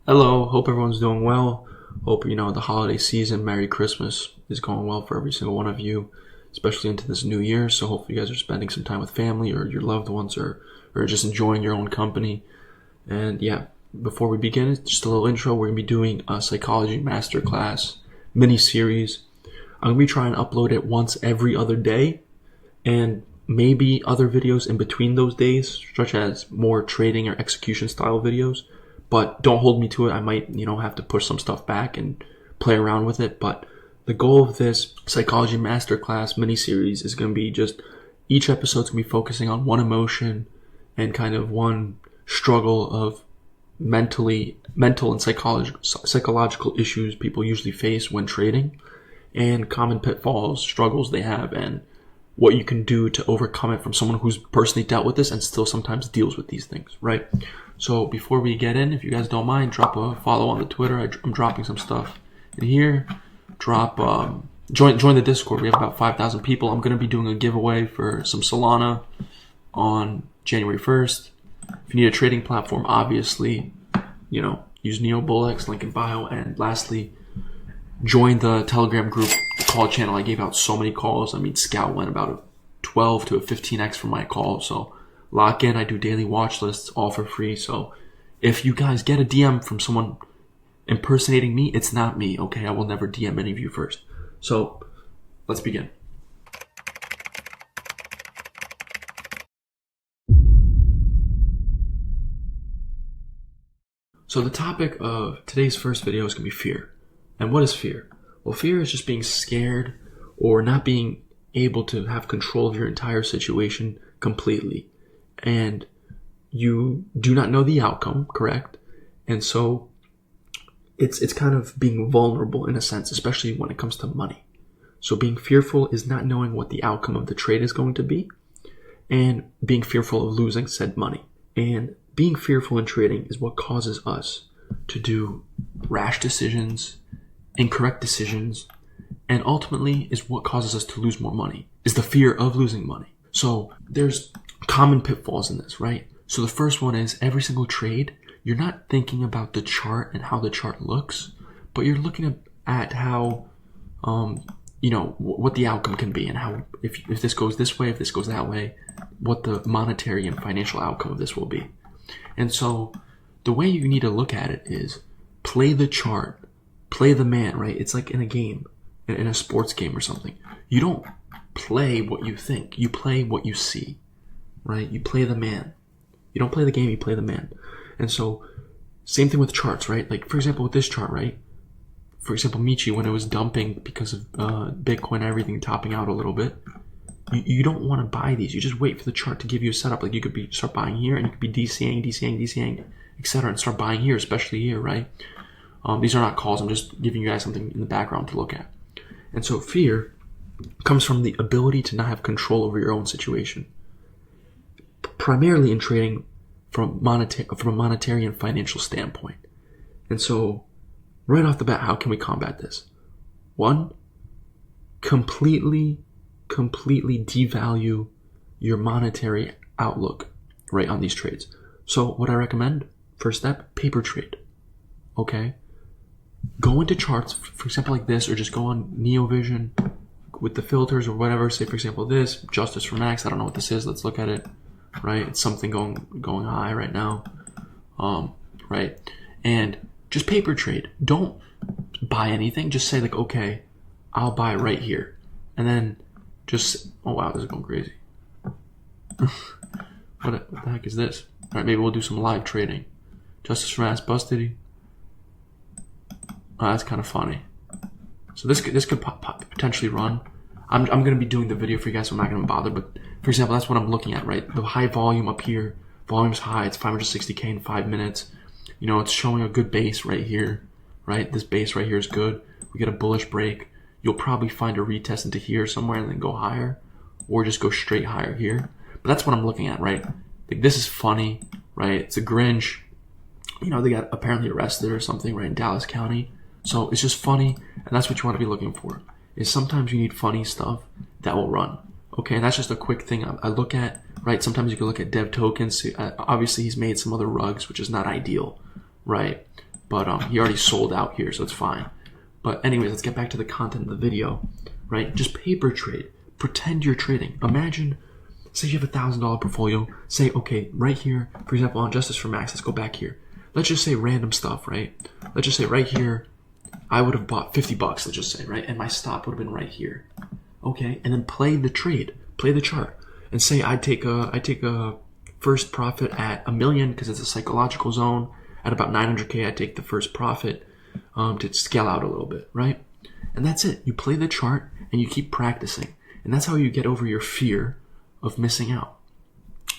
Hello, hope everyone's doing well. Hope, the holiday season, Merry Christmas, is going well for every single one of you, especially into this new year. So hopefully you guys are spending some time with family or your loved ones or just enjoying your own company. And yeah, before we begin, just a little intro. We're going to be doing a psychology masterclass mini series. I'm going to be trying to upload it once every other day and maybe other videos in between those days, such as more trading or execution style videos. But don't hold me to it. I might, have to push some stuff back and play around with it. But the goal of this psychology masterclass mini series is going to be just each episode's going to be focusing on one emotion and kind of one struggle of mental and psychological issues people usually face when trading, and common pitfalls, struggles they have, and what you can do to overcome it from someone who's personally dealt with this and still sometimes deals with these things, right? So before we get in, if you guys don't mind, drop a follow on the Twitter. I'm dropping some stuff in here. Join the Discord. We have about 5,000 people. I'm going to be doing a giveaway for some Solana on January 1st. If you need a trading platform, obviously, use NeoBullX, link in bio. And lastly, join the Telegram group call channel. I gave out so many calls. Scout went about a 12 to a 15x from my call. So lock in. I do daily watch lists all for free. So if you guys get a DM from someone impersonating me, it's not me, okay? I will never DM any of you first. So let's begin. So the topic of today's first video is going to be fear. And what is fear? Well, fear is just being scared or not being able to have control of your entire situation completely. And you do not know the outcome, correct? And so it's kind of being vulnerable in a sense, especially when it comes to money. So being fearful is not knowing what the outcome of the trade is going to be and being fearful of losing said money. And being fearful in trading is what causes us to do rash decisions, incorrect decisions, and ultimately is what causes us to lose more money, is the fear of losing money. So there's common pitfalls in this, right? So the first one is every single trade, you're not thinking about the chart and how the chart looks, but you're looking at how, what the outcome can be and how, if this goes this way, if this goes that way, what the monetary and financial outcome of this will be. And so the way you need to look at it is play the chart, play the man, right? It's like in a game, in a sports game or something. You don't play what you think. You play what you see, right? You play the man. You don't play the game, you play the man. And so same thing with charts, right? Like, for example, with this chart, right? For example, Michi, when it was dumping because of Bitcoin and everything topping out a little bit, you don't want to buy these. You just wait for the chart to give you a setup. Like, you could start buying here, and you could be DCAing, etc., and start buying here, especially here, right? These are not calls. I'm just giving you guys something in the background to look at. And so fear comes from the ability to not have control over your own situation, primarily in trading from a monetary and financial standpoint. And so right off the bat, how can we combat this? One, completely devalue your monetary outlook, right, on these trades. So what I recommend, first step, paper trade. Okay? Go into charts, for example, like this, or just go on NeoVision with the filters or whatever. Say, for example, this, Justice for Max. I don't know what this is. Let's look at it, right? It's something going high right now, right? And just paper trade. Don't buy anything. Just say, like, okay, I'll buy right here. And then just, oh wow, this is going crazy. What the heck is this? All right, maybe we'll do some live trading. Justice for Max busted. Oh, that's kind of funny. So this could potentially run. I'm going to be doing the video for you guys, so I'm not going to bother. But for example, that's what I'm looking at, right? The high volume up here. Volume's high. It's 560K in 5 minutes. It's showing a good base right here, right? This base right here is good. We get a bullish break. You'll probably find a retest into here somewhere and then go higher, or just go straight higher here. But that's what I'm looking at, right? Like, this is funny, right? It's a Grinch. They got apparently arrested or something, right, in Dallas County. So it's just funny, and that's what you want to be looking for. Is sometimes you need funny stuff that will run. Okay, and that's just a quick thing I look at, right? Sometimes you can look at dev tokens. Obviously, he's made some other rugs, which is not ideal, right? But he already sold out here, so it's fine. But anyways, let's get back to the content of the video, right? Just paper trade. Pretend you're trading. Imagine, say you have $1,000 portfolio. Say, okay, right here, for example, on Justice for Max, let's go back here. Let's just say random stuff, right? Let's just say right here, I would have bought $50, let's just say, right? And my stop would have been right here. Okay, and then play the trade, play the chart, and say I take a first profit at $1 million because it's a psychological zone. At about 900K, I take the first profit to scale out a little bit, right? And that's it. You play the chart and you keep practicing, and that's how you get over your fear of missing out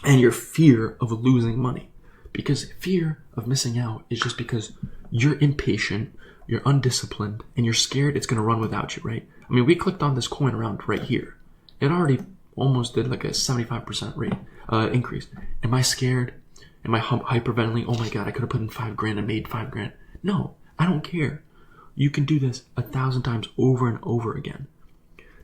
and your fear of losing money. Because fear of missing out is just because you're impatient, you're undisciplined, and you're scared it's going to run without you, right? I mean, we clicked on this coin around right here. It already almost did like a 75% rate increase. Am I scared? Am I hyperventilating? Oh my God, I could have put in $5,000 and made $5,000. No, I don't care. You can do this 1,000 times over and over again.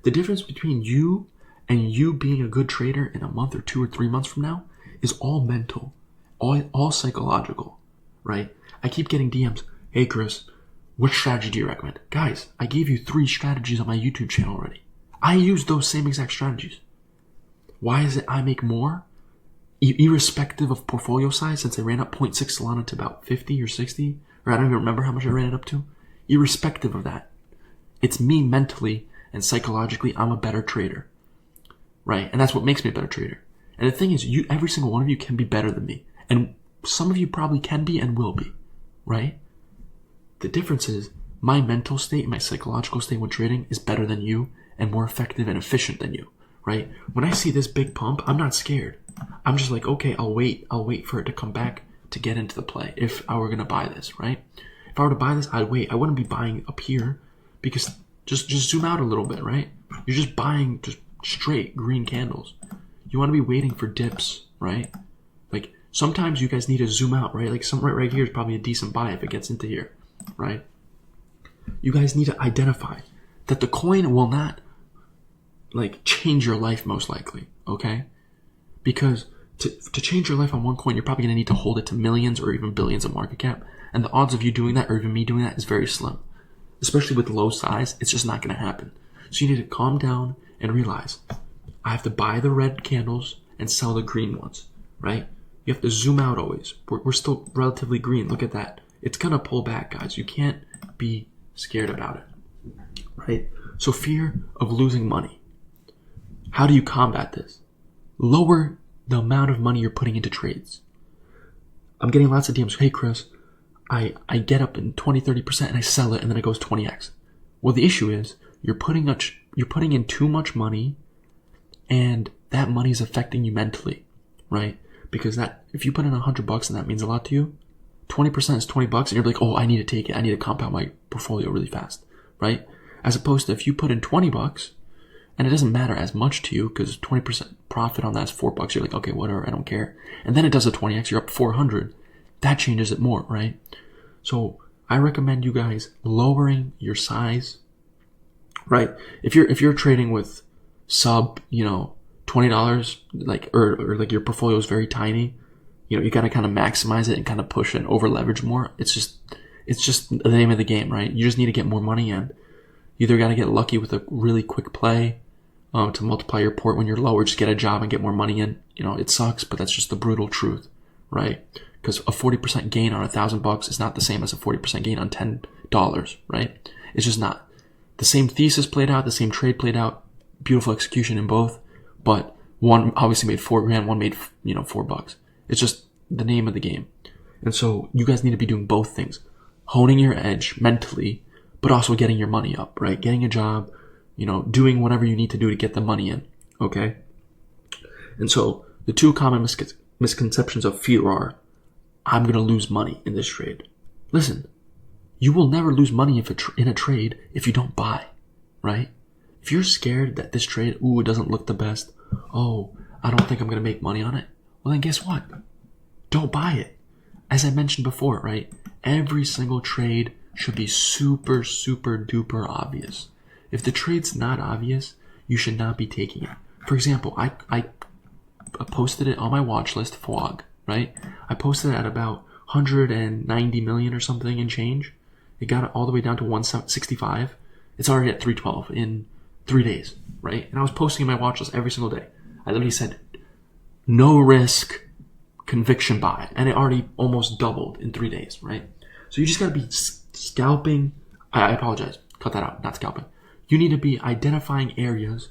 The difference between you and you being a good trader in a month or 2 or 3 months from now is all mental, all psychological, right? I keep getting DMs. Hey, Chris, what strategy do you recommend? Guys, I gave you 3 strategies on my YouTube channel already. I use those same exact strategies. Why is it I make more? Irrespective of portfolio size, since I ran up 0.6 Solana to about 50 or 60, or I don't even remember how much I ran it up to. Irrespective of that, it's me mentally and psychologically, I'm a better trader, right? And that's what makes me a better trader. And the thing is, every single one of you can be better than me. And some of you probably can be and will be, right? The difference is my mental state, my psychological state when trading is better than you and more effective and efficient than you, right? When I see this big pump, I'm not scared. I'm just like, okay, I'll wait for it to come back to get into the play if I were going to buy this, right? If I were to buy this, I'd wait. I wouldn't be buying up here because just zoom out a little bit, right? You're just buying just straight green candles. You want to be waiting for dips, right? Like sometimes you guys need to zoom out, right? Like some right here is probably a decent buy if it gets into here, right? You guys need to identify that the coin will not like change your life most likely, okay? Because to change your life on one coin, you're probably going to need to hold it to millions or even billions of market cap. And the odds of you doing that or even me doing that is very slim. Especially with low size, it's just not going to happen. So you need to calm down and realize I have to buy the red candles and sell the green ones, right? You have to zoom out always. We're still relatively green. Look at that. It's going to pull back, guys. You can't be scared about it, right? So fear of losing money. How do you combat this? Lower the amount of money you're putting into trades. I'm getting lots of DMs. Hey, Chris, I get up in 20, 30% and I sell it and then it goes 20x. Well, the issue is you're putting in too much money and that money is affecting you mentally, right? Because that if you put in $100 and that means a lot to you, 20% is $20 and you're like, oh, I need to take it. I need to compound my portfolio really fast, right? As opposed to if you put in $20 and it doesn't matter as much to you because 20% profit on that's $4. You're like, okay, whatever, I don't care. And then it does a 20x, you're up 400. That changes it more, right? So I recommend you guys lowering your size, right? If you're trading with sub, $20, like or like your portfolio is very tiny, you gotta kind of maximize it and kind of push and over leverage more. It's just the name of the game, right? You just need to get more money in. You either gotta get lucky with a really quick play to multiply your port when you're low, or just get a job and get more money in. It sucks, but that's just the brutal truth, right? Because a 40% gain on $1,000 is not the same as a 40% gain on $10, right? It's just not. The same thesis played out, the same trade played out, beautiful execution in both, but one obviously made $4,000, one made, $4. It's just the name of the game. And so you guys need to be doing both things. Honing your edge mentally, but also getting your money up, right? Getting a job, doing whatever you need to do to get the money in, okay? And so the two common misconceptions of fear are, I'm going to lose money in this trade. Listen, you will never lose money in a trade if you don't buy, right? If you're scared that this trade, it doesn't look the best. Oh, I don't think I'm going to make money on it. Well, then guess what? Don't buy it. As I mentioned before, right? Every single trade should be super, super duper obvious. If the trade's not obvious, you should not be taking it. For example, I posted it on my watch list, FWOG, right? I posted it at about 190 million or something and change. It got it all the way down to 165. It's already at 312 in 3 days, right? And I was posting in my watch list every single day. I literally said, no risk, conviction buy. And it already almost doubled in 3 days, right? So you just got to be scalping. I apologize. Cut that out. Not scalping. You need to be identifying areas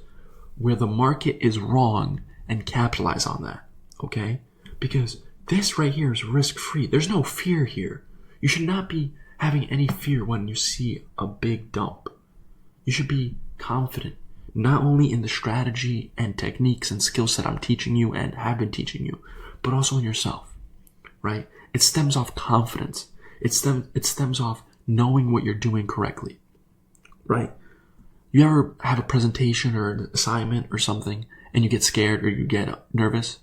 where the market is wrong and capitalize on that, okay? Because this right here is risk-free. There's no fear here. You should not be having any fear when you see a big dump. You should be confident, not only in the strategy and techniques and skill set I'm teaching you and have been teaching you, but also in yourself, right? It stems off confidence. It stems off knowing what you're doing correctly, right? You ever have a presentation or an assignment or something and you get scared or you get nervous?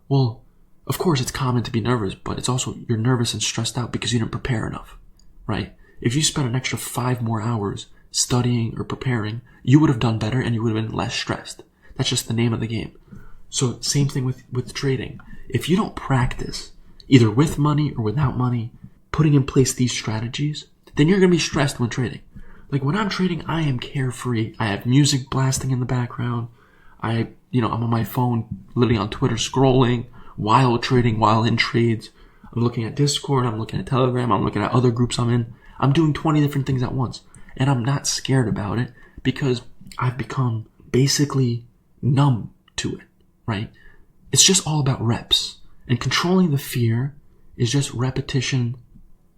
Well, of course it's common to be nervous, but it's also you're nervous and stressed out because you didn't prepare enough, right? If you spent an extra 5 more hours studying or preparing, you would have done better and you would have been less stressed. That's just the name of the game. So same thing with trading. If you don't practice, either with money or without money, putting in place these strategies, then you're going to be stressed when trading. Like when I'm trading, I am carefree. I have music blasting in the background. I'm on my phone, literally on Twitter scrolling while trading, while in trades. I'm looking at Discord, I'm looking at Telegram, I'm looking at other groups I'm in. I'm doing 20 different things at once. And I'm not scared about it because I've become basically numb to it, right? It's just all about reps. And controlling the fear is just repetition,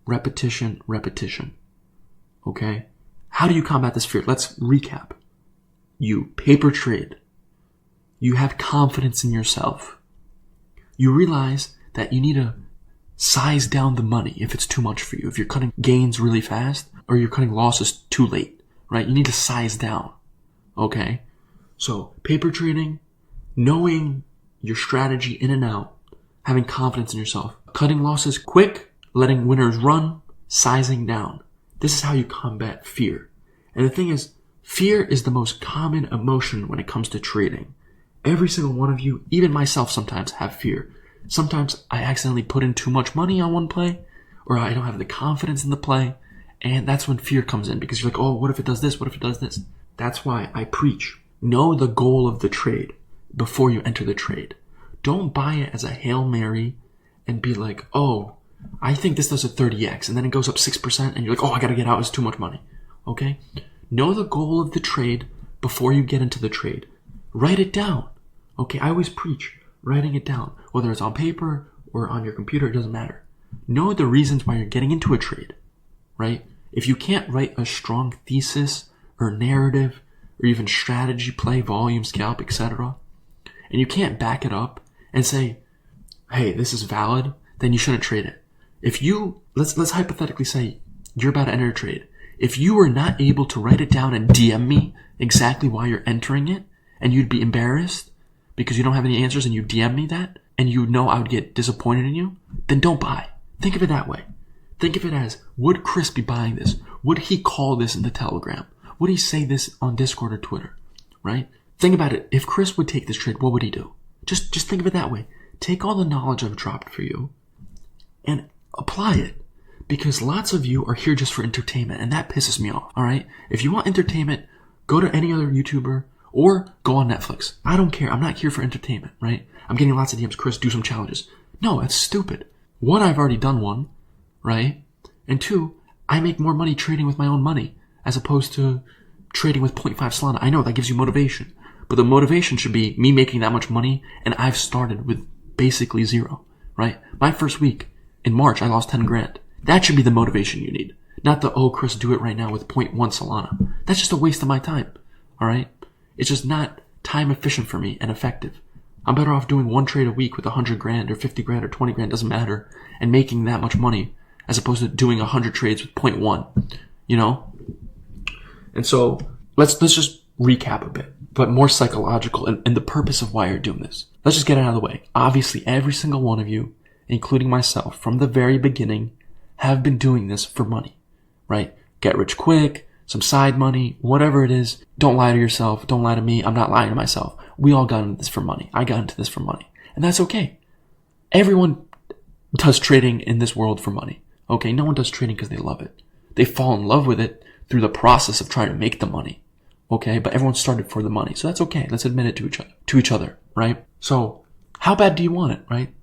repetition, repetition. Okay? How do you combat this fear? Let's recap. You paper trade. You have confidence in yourself. You realize that you need to size down the money if it's too much for you. If you're cutting gains really fast or you're cutting losses too late, right? You need to size down. Okay? So paper trading, knowing your strategy in and out, having confidence in yourself, cutting losses quick, letting winners run, sizing down. This is how you combat fear. And the thing is, fear is the most common emotion when it comes to trading. Every single one of you, even myself sometimes, have fear. Sometimes I accidentally put in too much money on one play, or I don't have the confidence in the play, and that's when fear comes in because you're like, oh, what if it does this? What if it does this? That's why I preach. Know the goal of the trade before you enter the trade. Don't buy it as a Hail Mary and be like, oh, I think this does a 30x, and then it goes up 6%, and you're like, oh, I gotta get out, it's too much money. Okay? Know the goal of the trade before you get into the trade. Write it down. Okay, I always preach writing it down. Whether it's on paper or on your computer, it doesn't matter. Know the reasons why you're getting into a trade, right? If you can't write a strong thesis or narrative or even strategy, play, volume, scalp, etc., and you can't back it up and say, hey, this is valid, then you shouldn't trade it. If you, let's hypothetically say you're about to enter a trade. If you were not able to write it down and DM me exactly why you're entering it, and you'd be embarrassed because you don't have any answers and you DM me that, and you know I would get disappointed in you, then don't buy. Think of it that way. Think of it as, would Chris be buying this? Would he call this in the Telegram? Would he say this on Discord or Twitter? Right? Think about it. If Chris would take this trade, what would he do? Just think of it that way. Take all the knowledge I've dropped for you and apply it. Because lots of you are here just for entertainment, and that pisses me off, alright? If you want entertainment, go to any other YouTuber or go on Netflix. I don't care. I'm not here for entertainment, right? I'm getting lots of DMs. Chris, do some challenges. No, that's stupid. One, I've already done one, right? And two, I make more money trading with my own money as opposed to trading with 0.5 Solana. I know that gives you motivation, but the motivation should be me making that much money, and I've started with basically zero, right? My first week in March, I lost 10 grand. That should be the motivation you need. Not the, oh, Chris, do it right now with 0.1 Solana. That's just a waste of my time, alright? It's just not time efficient for me and effective. I'm better off doing one trade a week with 100 grand or 50 grand or 20 grand, doesn't matter, and making that much money as opposed to doing 100 trades with 0.1, you know? And so let's just recap a bit, but more psychological and the purpose of why you're doing this. Let's just get it out of the way. Obviously, every single one of you, including myself, from the very beginning, have been doing this for money, right? Get rich quick, some side money, whatever it is. Don't lie to yourself. Don't lie to me. I'm not lying to myself. We all got into this for money. I got into this for money. And that's okay. Everyone does trading in this world for money. Okay, no one does trading because they love it. They fall in love with it through the process of trying to make the money. Okay, but everyone started for the money, so that's okay. Let's admit it to each other, right? So, how bad do you want it, right?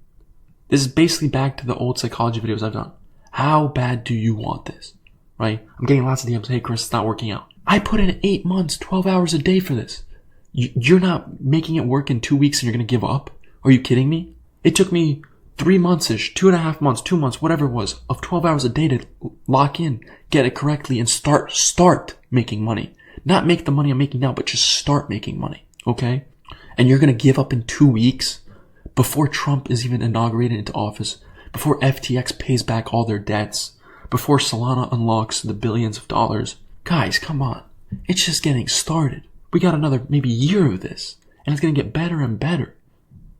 This is basically back to the old psychology videos I've done. How bad do you want this, right? I'm getting lots of DMs. Hey, Chris, it's not working out. I put in 8 months, 12 hours a day for this. You're not making it work in 2 weeks and you're going to give up? Are you kidding me? It took me 3 months-ish, 2.5 months, 2 months, whatever it was, of 12 hours a day to lock in, get it correctly, and start making money. Not make the money I'm making now, but just start making money, okay? And you're going to give up in 2 weeks before Trump is even inaugurated into office, before FTX pays back all their debts, before Solana unlocks the billions of dollars. Guys, come on. It's just getting started. We got another maybe year of this, and it's going to get better and better.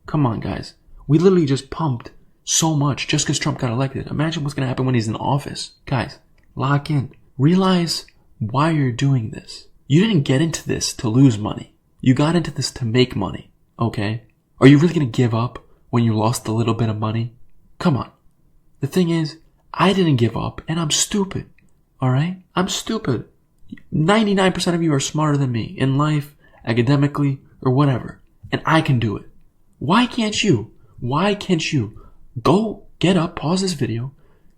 Come on, guys. We literally just pumped so much just because Trump got elected. Imagine what's going to happen when he's in office. Guys, lock in. Realize why you're doing this. You didn't get into this to lose money. You got into this to make money, okay? Are you really going to give up when you lost a little bit of money? Come on. The thing is, I didn't give up, and I'm stupid, alright? I'm stupid. 99% of you are smarter than me in life, academically, or whatever. And I can do it. Why can't you? Why can't you? Go get up, pause this video,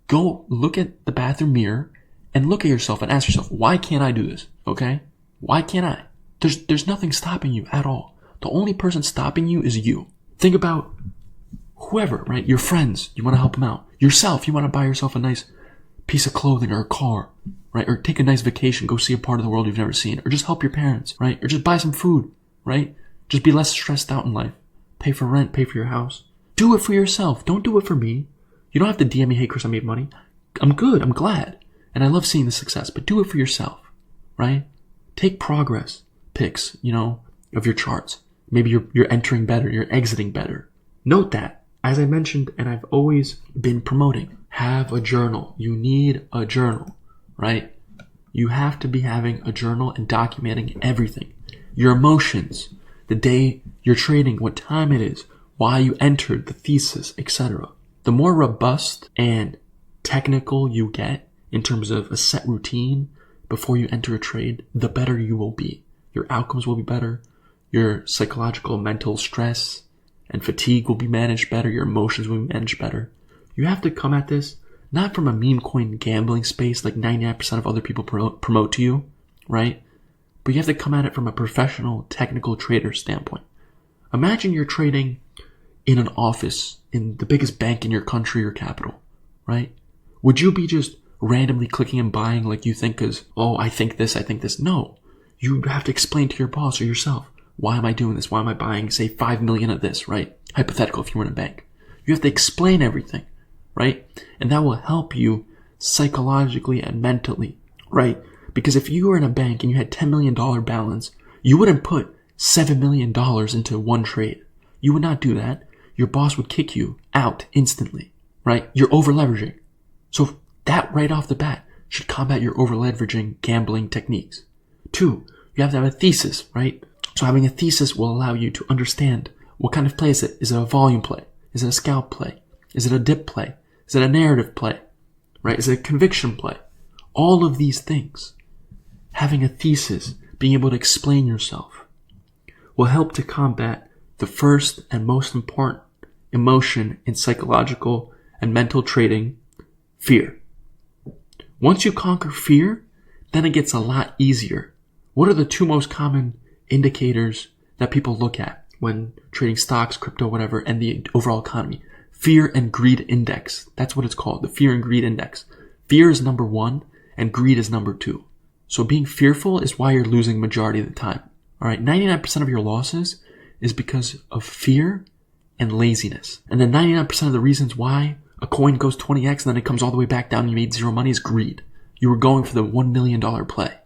go look at the bathroom mirror, and look at yourself and ask yourself, why can't I do this? Okay? Why can't I? There's nothing stopping you at all. The only person stopping you is you. Think about whoever, right? Your friends, you want to help them out. Yourself, you want to buy yourself a nice piece of clothing or a car, right? Or take a nice vacation, go see a part of the world you've never seen. Or just help your parents, right? Or just buy some food, right? Just be less stressed out in life. Pay for rent, pay for your house. Do it for yourself. Don't do it for me. You don't have to DM me, hey Chris, I made money. I'm good, I'm glad. And I love seeing the success, but do it for yourself, right? Take progress pics, of your charts. Maybe you're entering better, you're exiting better. Note that, as I mentioned, and I've always been promoting, have a journal. You need a journal, right? You have to be having a journal and documenting everything. Your emotions, the day you're trading, what time it is, why you entered, the thesis, etc. The more robust and technical you get in terms of a set routine before you enter a trade, the better you will be. Your outcomes will be better. Your psychological, mental stress and fatigue will be managed better. Your emotions will be managed better. You have to come at this not from a Memecoin gambling space like 99% of other people promote to you, right? But you have to come at it from a professional, technical trader standpoint. Imagine you're trading in an office in the biggest bank in your country or capital, right? Would you be just randomly clicking and buying like you think because, I think this? No. You have to explain to your boss or yourself, why am I doing this? Why am I buying, say, 5 million of this, right? Hypothetical if you were in a bank. You have to explain everything, right? And that will help you psychologically and mentally, right? Because if you were in a bank and you had $10 million balance, you wouldn't put $7 million into one trade. You would not do that. Your boss would kick you out instantly, right? You're over leveraging. So that right off the bat should combat your over leveraging gambling techniques. 2, you have to have a thesis, right? So having a thesis will allow you to understand what kind of play is it. Is it a volume play? Is it a scalp play? Is it a dip play? Is it a narrative play? Right? Is it a conviction play? All of these things, having a thesis, being able to explain yourself, will help to combat the first and most important emotion in psychological and mental trading, fear. Once you conquer fear, then it gets a lot easier. What are the 2 most common indicators that people look at when trading stocks, crypto, whatever, and the overall economy? Fear and greed index. That's what it's called, the fear and greed index. Fear is number 1 and greed is number 2. So being fearful is why you're losing majority of the time. All right, 99% of your losses is because of fear and laziness. And then 99% of the reasons why a coin goes 20x and then it comes all the way back down and you made 0 money is greed. You were going for the $1 million play.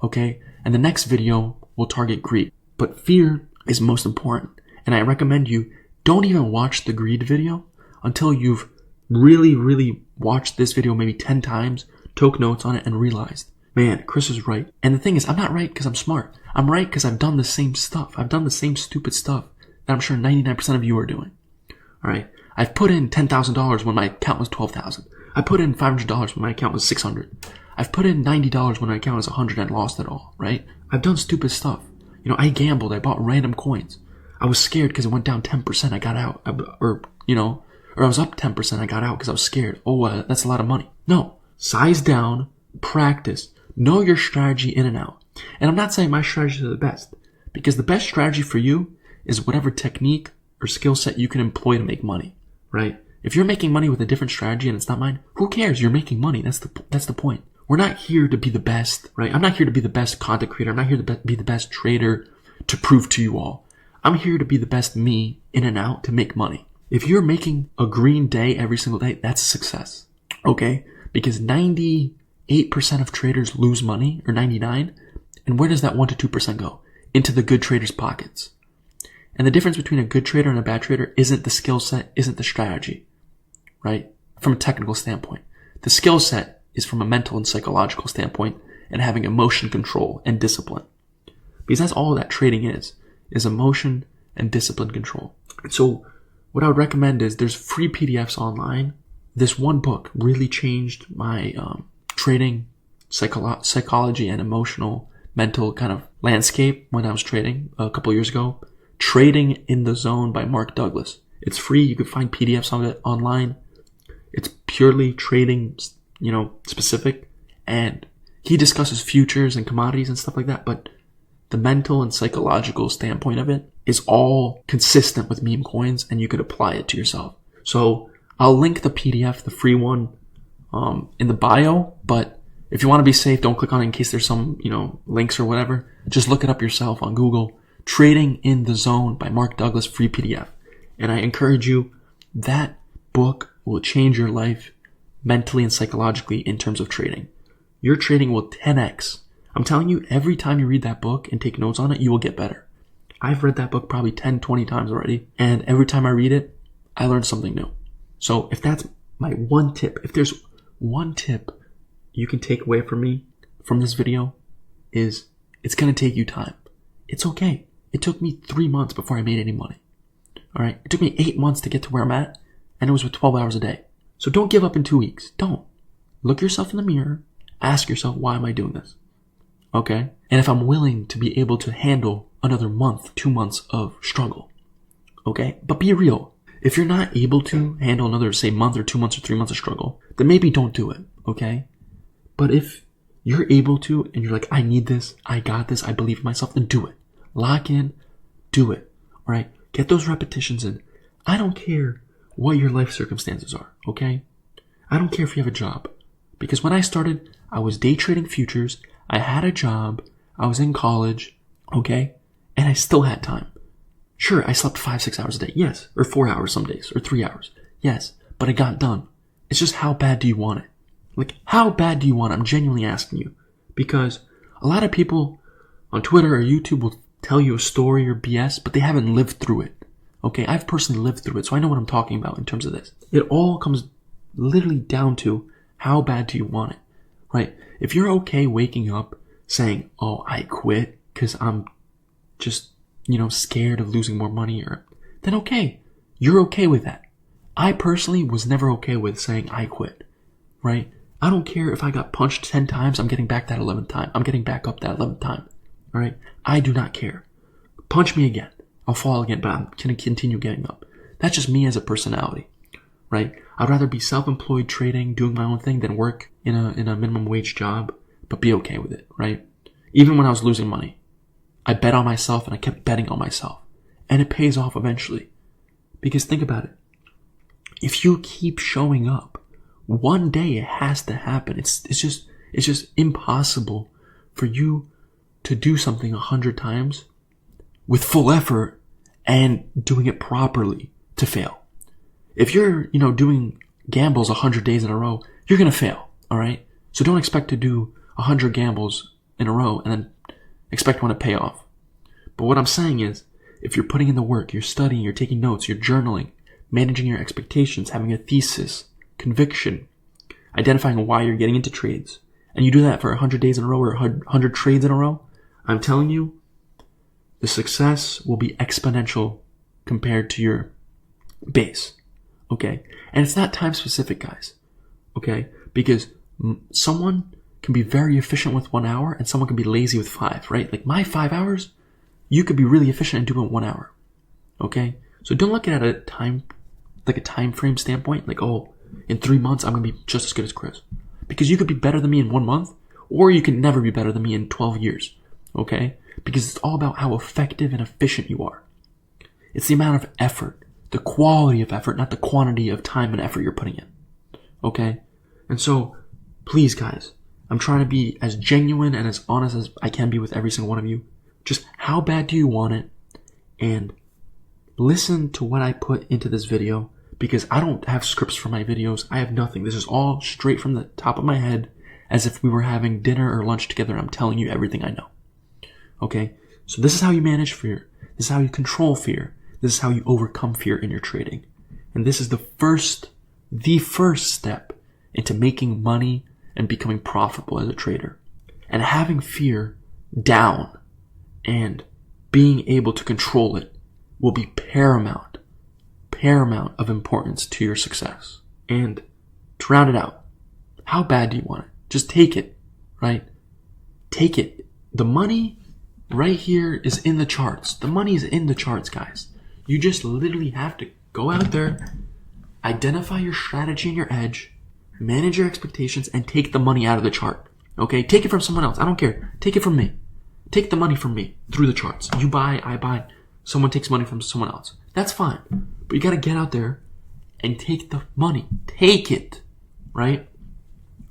Okay? And the next video will target greed. But fear is most important. And I recommend you don't even watch the greed video until you've really watched this video maybe 10 times, took notes on it, and realized, man, Chris is right. And the thing is, I'm not right because I'm smart. I'm right because I've done the same stuff. I've done the same stupid stuff that I'm sure 99% of you are doing. All right? I've put in $10,000 when my account was $12,000. I put in $500 when my account was $600. I've put in $90 when my account was $100 and lost it all, right? I've done stupid stuff. I gambled. I bought random coins. I was scared because it went down 10%. I got out. Or I was up 10%. I got out because I was scared. Oh, that's a lot of money. No. Size down. Practice. Know your strategy in and out. And I'm not saying my strategies are the best, because the best strategy for you is whatever technique or skill set you can employ to make money, right? If you're making money with a different strategy and it's not mine, who cares? You're making money. That's the point. We're not here to be the best, right? I'm not here to be the best content creator. I'm not here to be the best trader to prove to you all. I'm here to be the best me in and out to make money. If you're making a green day every single day, that's a success, okay? Because 98% of traders lose money, or 99%. And where does that 1% to 2% go? Into the good traders' pockets. And the difference between a good trader and a bad trader isn't the skill set, isn't the strategy, right? From a technical standpoint. The skill set is from a mental and psychological standpoint, and having emotion control and discipline. Because that's all that trading is emotion and discipline control. So what I would recommend is there's free PDFs online. This one book really changed my trading psychology and emotional mental kind of landscape when I was trading a couple of years ago. Trading in the Zone by Mark Douglas. It's free. You can find PDFs of it online. It's purely trading, specific. And he discusses futures and commodities and stuff like that. But the mental and psychological standpoint of it is all consistent with meme coins, and you could apply it to yourself. So I'll link the PDF, the free one, in the bio. But if you want to be safe, don't click on it in case there's some, links or whatever. Just look it up yourself on Google. Trading in the Zone by Mark Douglas, free PDF. And I encourage you, that book will change your life mentally and psychologically in terms of trading. Your trading will 10x. I'm telling you, every time you read that book and take notes on it, you will get better. I've read that book probably 10, 20 times already. And every time I read it, I learn something new. So if that's my one tip, if there's one tip you can take away from me from this video, is it's going to take you time. It's okay. It took me 3 months before I made any money. All right. It took me 8 months to get to where I'm at, and it was with 12 hours a day. So don't give up in 2 weeks. Don't. Look yourself in the mirror. Ask yourself, why am I doing this? Okay. And if I'm willing to be able to handle another month, 2 months of struggle. Okay. But be real. If you're not able to handle another, say, month or 2 months or 3 months of struggle, then maybe don't do it. Okay. But if you're able to, and you're like, I need this, I got this, I believe in myself, then do it. Lock in, do it. All right. Get those repetitions in. I don't care what your life circumstances are. Okay. I don't care if you have a job. Because when I started, I was day trading futures. I had a job. I was in college. Okay. And I still had time. Sure, I slept 5-6 hours a day. Yes. Or 4 hours some days. Or 3 hours. Yes. But it got done. It's just, how bad do you want it? Like, how bad do you want it? I'm genuinely asking you. Because a lot of people on Twitter or YouTube will tell you a story or BS, but they haven't lived through it. Okay. I've personally lived through it, so I know what I'm talking about in terms of this. It all comes literally down to, how bad do you want it? Right? If you're okay waking up saying, oh, I quit because I'm just, scared of losing more money, then okay. You're okay with that. I personally was never okay with saying I quit. Right? I don't care if I got punched 10 times, I'm getting back that 11th time. I'm getting back up that 11th time. All right? I do not care. Punch me again. I'll fall again, but I'm going to continue getting up. That's just me as a personality. Right? I'd rather be self-employed trading, doing my own thing, than work in a minimum wage job, but be okay with it, right? Even when I was losing money, I bet on myself, and I kept betting on myself. And it pays off eventually. Because think about it. If you keep showing up, one day it has to happen. It's just impossible for you to do something 100 times with full effort and doing it properly to fail. If you're, doing gambles 100 days in a row, you're going to fail. All right. So don't expect to do 100 gambles in a row and then expect one to pay off. But what I'm saying is, if you're putting in the work, you're studying, you're taking notes, you're journaling, managing your expectations, having a thesis, conviction, identifying why you're getting into trades, and you do that for 100 days in a row or 100 trades in a row, I'm telling you, the success will be exponential compared to your base. Okay? And it's not time specific, guys. Okay? Because someone can be very efficient with 1 hour and someone can be lazy with 5, right? Like my 5 hours, you could be really efficient and do it in 1 hour. Okay? So don't look at it at a time frame standpoint, like, oh, in 3 months I'm gonna be just as good as Chris. Because you could be better than me in 1 month, or you can never be better than me in 12 years. Okay? Because it's all about how effective and efficient you are. It's the amount of effort, the quality of effort, not the quantity of time and effort you're putting in. Okay? And so, please guys, I'm trying to be as genuine and as honest as I can be with every single one of you. Just how bad do you want it? And listen to what I put into this video, because I don't have scripts for my videos. I have nothing. This is all straight from the top of my head, as if we were having dinner or lunch together. I'm telling you everything I know. Okay? So this is how you manage fear. This is how you control fear. This is how you overcome fear in your trading. And this is the first step into making money and becoming profitable as a trader. And having fear down and being able to control it will be paramount of importance to your success. And to round it out, how bad do you want it? Just take it, right? Take it. The money right here is in the charts. The money is in the charts, guys. You just literally have to go out there, identify your strategy and your edge, manage your expectations, and take the money out of the chart. Okay? Take it from someone else. I don't care. Take it from me. Take the money from me through the charts. You buy, I buy. Someone takes money from someone else. That's fine. But you gotta get out there and take the money. Take it. Right?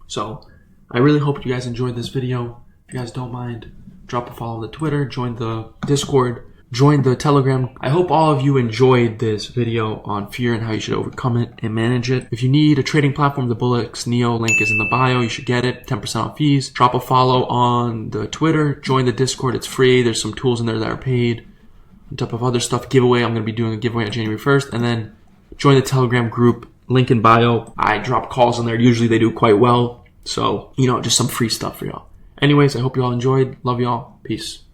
So, I really hope you guys enjoyed this video. If you guys don't mind, drop a follow on the Twitter, join the Discord, join the Telegram. I hope all of you enjoyed this video on fear and how you should overcome it and manage it. If you need a trading platform, the Bullets Neo link is in the bio. You should get it. 10% off fees. Drop a follow on the Twitter. Join the Discord. It's free. There's some tools in there that are paid. On top of other stuff, giveaway. I'm going to be doing a giveaway on January 1st. And then join the Telegram group. Link in bio. I drop calls in there. Usually they do quite well. So, just some free stuff for y'all. Anyways, I hope you all enjoyed. Love y'all. Peace.